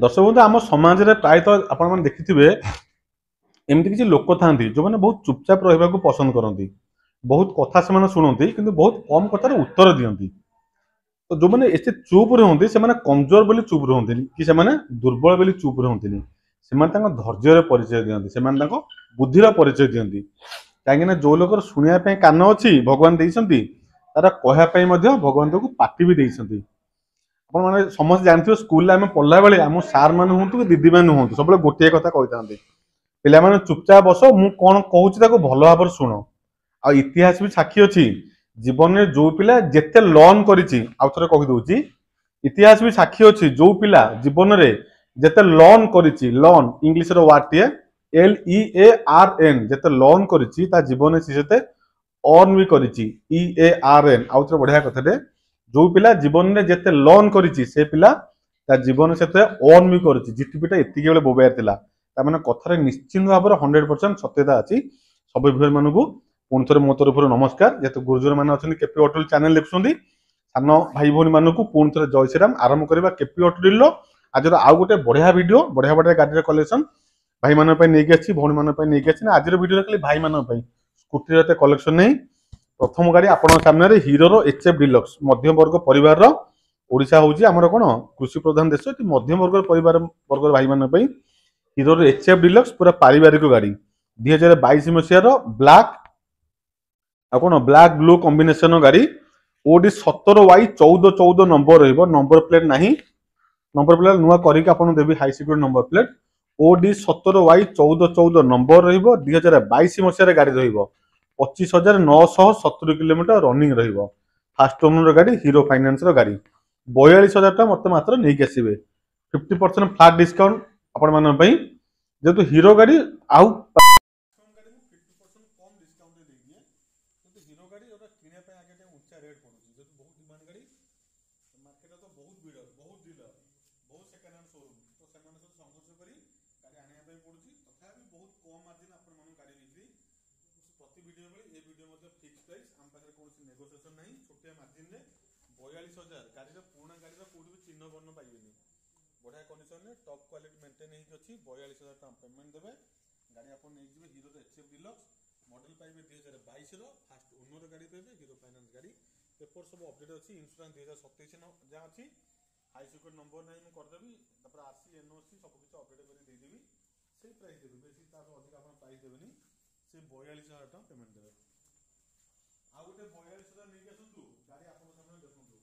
दर्शक बंधु आम समाज में प्रायतः आपण देखिथिबे एमती किसी लोक था जो मैंने बहुत चुपचाप रहा पसंद करती बहुत कथा से शुणती किंतु बहुत कम कथार उत्तर दियंती। तो जो मैंने एसे चुप रहते से कमजोर बोली चुप रहते कि से दुर्बल बोली चुप रहते धैर्य परिचय दियंती से बुद्धिर परिचय दियंती कहीं जो लोग शुणा कान अच्छी भगवान देइछंती तार कहवाई भगवान को पार्टी भी देइछंती। आपण मैंने समस्त जानते स्कूल आम पढ़ला बेले आम सार मान हूँ कि दीदी मैंने हूँ सब गोटे कथा कही पे चुपचाप बस मु कौन कहूँ भल भाव शुण आ इतिहास भी साक्षी अच्छी जीवन में जो पिला जेते लर्न करिछि आउ थरे कहि दउछि इतिहास भी साक्षी अच्छी जो पिला जीवन में जेते लर्न करिछि लर्न इंग्लिश रो वर्ड टिए LEARN जेते लर्न करिछि ता जीवन में सेते अर्न भी करिछि EARN आउ थरे बढ़िया कथाटे जो पिला जीवन में जेते लर्न करिछि से पिला ता जीवन से अर्न भी करिछि जीटीपीटा एतिके बेले बोबायर थिला ता माने कथारे निश्चित भाव 100% सत्यता अछि। सब व्यूअर मानकु पुणी थे मो तरफ नमस्कार जेहेतु गुरुजन मैंने अच्छे केपी ऑटोल चैनल देखुं सान भाई भौणी मानक पुणी थे जय श्रीराम आरंभ करवा केपी ऑटोल आज आउ गोटे बढ़िया वीडियो बढ़िया बढ़िया गाड़ी कलेक्शन भाई मान नहीं आसी भौणी मान नहीं आसी आज वीडियो खाली भाई मान स्कूटी कलेक्शन नहीं प्रथम गाड़ी आपण सामने हीरो HF डिलक्स मध्यम वर्ग परिवार ओडिशा होउची हमर कोन कृषि प्रधान देश मध्यम वर्ग परिवार वर्ग भाई मान हीरो HF डिलक्स पूरा पारिवारिक गाड़ी 2022 मसीहार ब्लैक कौन ब्लैक ब्लू कॉम्बिनेशन गाड़ी OD 17Y1414 number number plate नहीं नंबर प्लेट नुआ करके देवी high security number plate OD 17Y1414 number 2022 मसीहार गाड़ी रहिबो 25,970 किलोमीटर रनिंग रहिबो फास्ट ओनर गाड़ी हीरो फाइनेंस गाड़ी 42,000 टका मत मात्र नहीं आसबे 50% फ्लैट डिस्काउंट आपण मान जेहेतु हीरो गाड़ी आउ नेगोशिएशन नहीं छोटिया मार्जिन रे 42,000 गाड़ी पुराना गाड़ी कोई भी चिन्ह वर्ण पाइबे बढ़िया कंडीशन में टॉप क्वालिटी मेंटेन होची 42,000 टका पेमेंट देबे गाड़ी अपन नहीं जिवे हीरो HF डिलक्स मॉडल पाइबे 2022 रो फास्ट ओनर गाड़ी पाइबे हीरो फाइनेंस गाड़ी पेपर सब अपडेट अछि इंश्योरेंस 2027 न जा अछि हाई सिक्योरिटी नंबर नहीं मैं कर देबी तापर RC NOC सब कुछ अपडेट करी दे देबी से प्राइस देबी बेसी तार अधिक अपन प्राइस देबेनी से 42,000 टका पेमेंट देबे आ गोटे 42,000 नहीं आसतु गाड़ी आपन सामने देखंतु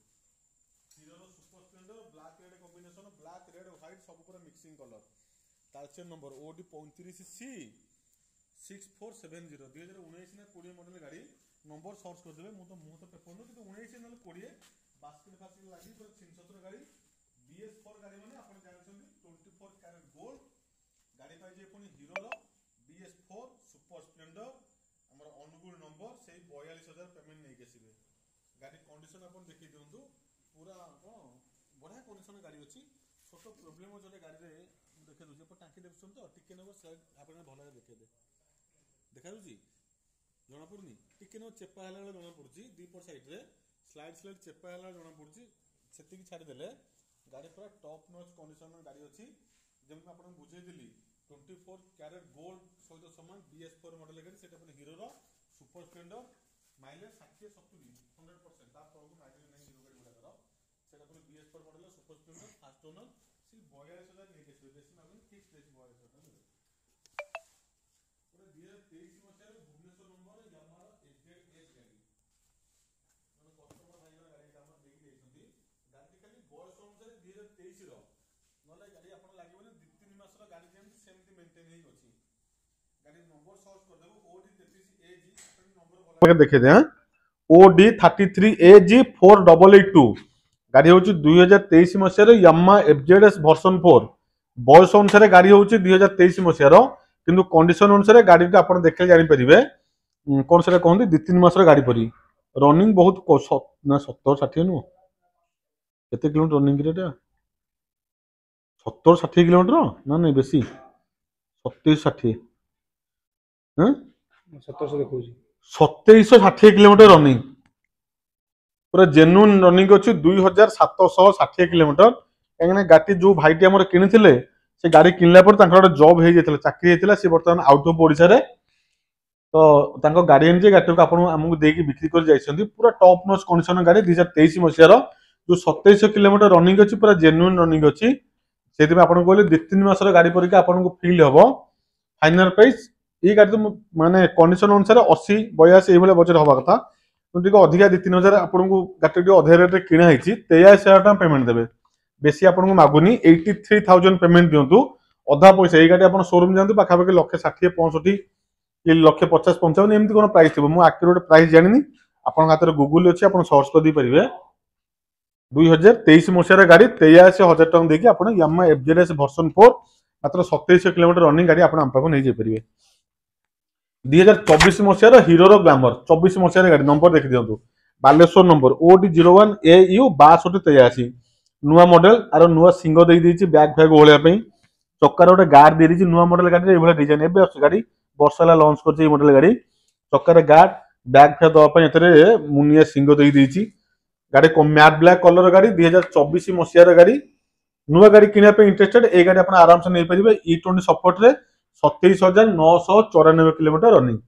hero super Splendor black red combination black red white सब पूरा mixing colour Talcher number OD 35C 6470 2019 ना 20 मॉडल गाड़ी नंबर सर्च कर देबे मु तो पेपर नो कि 19 ना 20 बास्केट फास्केट लागि पूरा 370 गाड़ी BS4 गाड़ी माने आपन जानछन 24 कैरेट गोल्ड गाड़ी पाइ जे पुनी हीरो रो BS4 सुपर स्प्लेंडर हमर अनुकूल नंबर से 42,000 पेमेंट नहीं आसबे गाड़ी कंडीशन अपन देखि दियंतु पूरा कोन बढ़िया कंडीशन गाड़ी अछि छोट प्रॉब्लम जो गाड़ी रे देखे दउछि पर टांकी देखछन तो टिके नंबर स्लाइड आपन भलो देखे दे देखा दउछि जना पड़नी टिके न चेपा हला जना पड़छि दीपर साइड रे स्लाइड स्लाइड चेपा हला जना पड़छि सेति की छाडी देले गाड़ी पूरा टॉप नॉच कंडीशन गाड़ी अछि जेम आपन बुझे दिली 24 कैरेट गोल्ड सहित समान BS4 मॉडल गाड़ी सेटा अपन हीरो रो सुपर स्प्लेंडर माइलेज 60 70 100% ता प्रभु माइलेज नहीं हीरो गाड़ी गुडा सेटा अपन BS4 model Super Splendor first owner सी 42,000 नहीं केस बेसी मागन फिक्स रेट 42,000 पूरा 2023 मसिया भुवनेश्वर नंबर यामाहा ZS गाड़ी मन कस्टमर भाई गाड़ी का हम देखि देइछंती गाड़ी खाली बयस अनुसार 2023 रो नले गाड़ी आपन लागिबने 2-3 मास रो गाड़ी जेम सेमती मेंटेन हेइ अछि गाड़ी नंबर सर्च कर देबो OD 33AG अपन नंबर देखे दे OD 33AG 4882 गाड़ी होची 2023 मसिया यामाहा FZS वर्जन 4 बयस अनुसार गाड़ी होची 2023 मसिया किंतु कंडीशन अनुसार गाड़ी के आपण देखले जानि परिबे कोन सेटा कहंदी 2-3 मास रो गाड़ी परी रनिंग बहुत ना 70-60 नु केते किलोमीटर रनिंग रेटा 70-60 किलोमीटर ना नहीं बेसी 27-60 हैं 1700 देखो 2760 किलोमीटर रनिंग पूरा जेन्युइन रनिंग अच्छी 2760 किलोमीटर कहीं गाड़ी जो भाईटी आम कि से गाड़ी किनला पर गोटे जॉब हो जाता चाकरी होता सी बर्तमान आउट ऑफ ओडिशा रे तो गार्डियन जी गाड़ी को आमको देकी बिक्री कर जाइछन्ती पूरा टॉप नॉच कंडीशन गाड़ी 2023 मसीहार जो 2700 किलोमीटर रनिंग अच्छी पूरा जेन्युइन रनिंग अच्छी से कहले 2-3 मासर गाड़ी परीक्षा आपको फिल हम फाइनाल प्राइस ये गाड़ी तो माने कंडीशन अनुसार 80-82 ये बजेट हवा कथा तो अधिका 2-3 हजार आपको गाड़ी अधे रेट किଣା 83,000 पेमेंट देवे बेसी आपको मागुनी 83,000 पेमेंट दिंतु अधा पैसा ये गाड़ी आप शोरूम जातु पाखापाखि 1,60,65 कि 1,50,55 एमती कौन प्राइस थी मुझे आखिर गोटे प्राइस जानी आप हाथ में गुगुल अच्छी आप सर्च कर पारे 2023 मसीहार गाड़ी 83,000 टଙ୍କା देकी आप यामा एफजेडएस वर्सन 4 मात्र 2700 किलोमीटर रनिंग गाड़ी आप आम पाखु नहीं जाइए 2024 मसीहार हीरो ग्लामर 24 मसीहार गाड़ी नंबर देखी दिंतु बालेश्वर नंबर OD01 AU 6283 नुआ मॉडल आर नुआ सिंह दे बैग फैग ओढ़ाई चक्कर गोटे गार्ड दे दी नुआ मॉडल गाड़ी ये डिजाइन एवं गाड़ी वर्ष है लंच कर मॉडल गाड़ी चक्कर गार्ड बैग फैग दवाई मुनिया सिंह दे दी गाड़ी मैट ब्लैक कलर गाड़ी 2024 मसीहार गाड़ी नुआ गाड़ी किनापे इंटरेस्टेड ए गाड़ी आप आराम से नहीं पारे E20 सपोर्ट रे 27,994 किलोमीटर रनिंग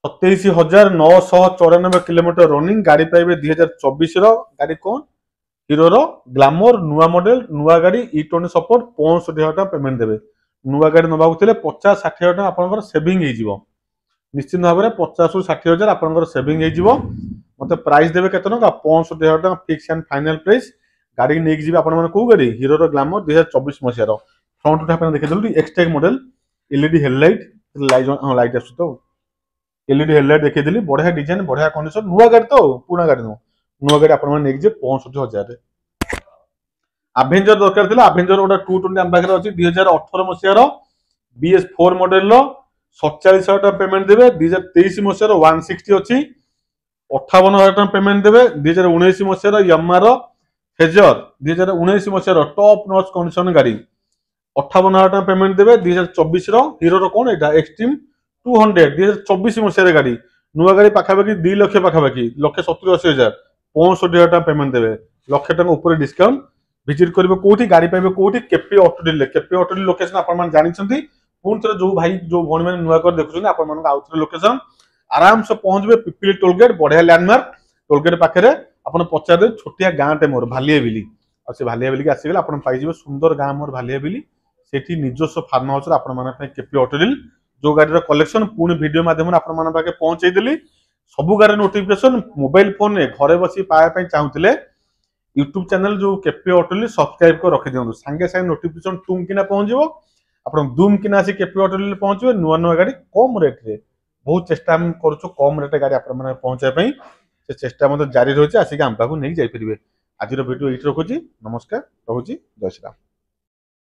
27,994 किलोमीटर रनिंग गाड़ी पाइबे 2024 गाड़ी कौन हीरो ग्लामर नुआ मॉडल नुआ गाड़ी E20 सपोर्ट 65,000 पेमेंट देवे नुआ गाड़ी नवा 50-60,000 आप सेविंग निश्चित भाव में 50-60,000 आप सेविंग मत प्राइस देवे के 65,000 फिक्स एंड फाइनल प्राइस गाड़ी नहीं जी आप गाड़ी हीरो ग्लामर 2024 मसीहार फ्रंट उठा देखिए Xtec model LED headlight light आस तो एलईडी हेडलाइट देखी बढ़िया डिजाइन बढ़िया कंडीशन नुआ गाड़ी तो पुराना गाड़ी नुह नुआ गाड़ी आप 65,000 आभेंजर दरकार था आभेंजर गोटे 220 आम पाखे अच्छी 2018 मसीहार BS4 मॉडल 47,000 टଙ୍କା पेमेंट देवे 2023 मसीहार 160 अच्छी 58,000 टଙ୍କା पेमेंट देवे 2019 मसीहार यामार फेजर 2019 मसीहार टॉप नॉच कंडीशन गाड़ी 58,000 टଙ୍କା पेमेंट देवे 2024 हीरो कौन एटा एक्सट्रीम 200 2024 मसीहार गाड़ी नुआ गाड़ी पाखापाखि 2 लाख पाखापाखि 1,70,80,000 65,000 टଙ୍କା पेमेंट देवे 1,00,000 टଙ୍କା ऊपर डिस्काउंट विजिट करेंगे कौटी गाड़ी पाइबे कौटी केपी ऑटोडिल केपी ऑटोडिल लोकेशन आप जानते पुणी थे जो भाई जो भौणी मैंने नुआ कर देखुं आप लोकेशन आराम से पहुंचे पिपिली टोलगेट बढ़िया लैंडमार्क टोलगेट पाखे आप पचारे छोटिया गाँटे मोर भालियाबिली और से भालियाबिली की आसीगले आप पाइबे सुंदर गाँ मोर भालियाबिली से निजस्व फार्म हाउस केपी ऑटोडिल जो गाड़ी कलेक्शन पुणी वीडियो माध्यम आपके पहुंचेदेली सबू गाड़ी नोटिफिकेशन मोबाइल फोन में घरे बस पाया चाहूले यूट्यूब चैनल जो केपी ऑटोडिल सब्सक्राइब कर रखी दिखाँ सांगे सांगे नोटिफिकेशन टूम किना पहुंचो आप दूम किना आसी केपी ऑटोडिल पहुंचे नुआ नुआ गाड़ी कम रेट रे बहुत चेष्टा करूँ कम रेट गाड़ी आप पहुंचाई से चेष्टा मतलब जारी रही है आसिक आम पाखु नहीं जापर आज वीडियो ये रखुच्छी नमस्कार रहुच्छी जय श्री राम।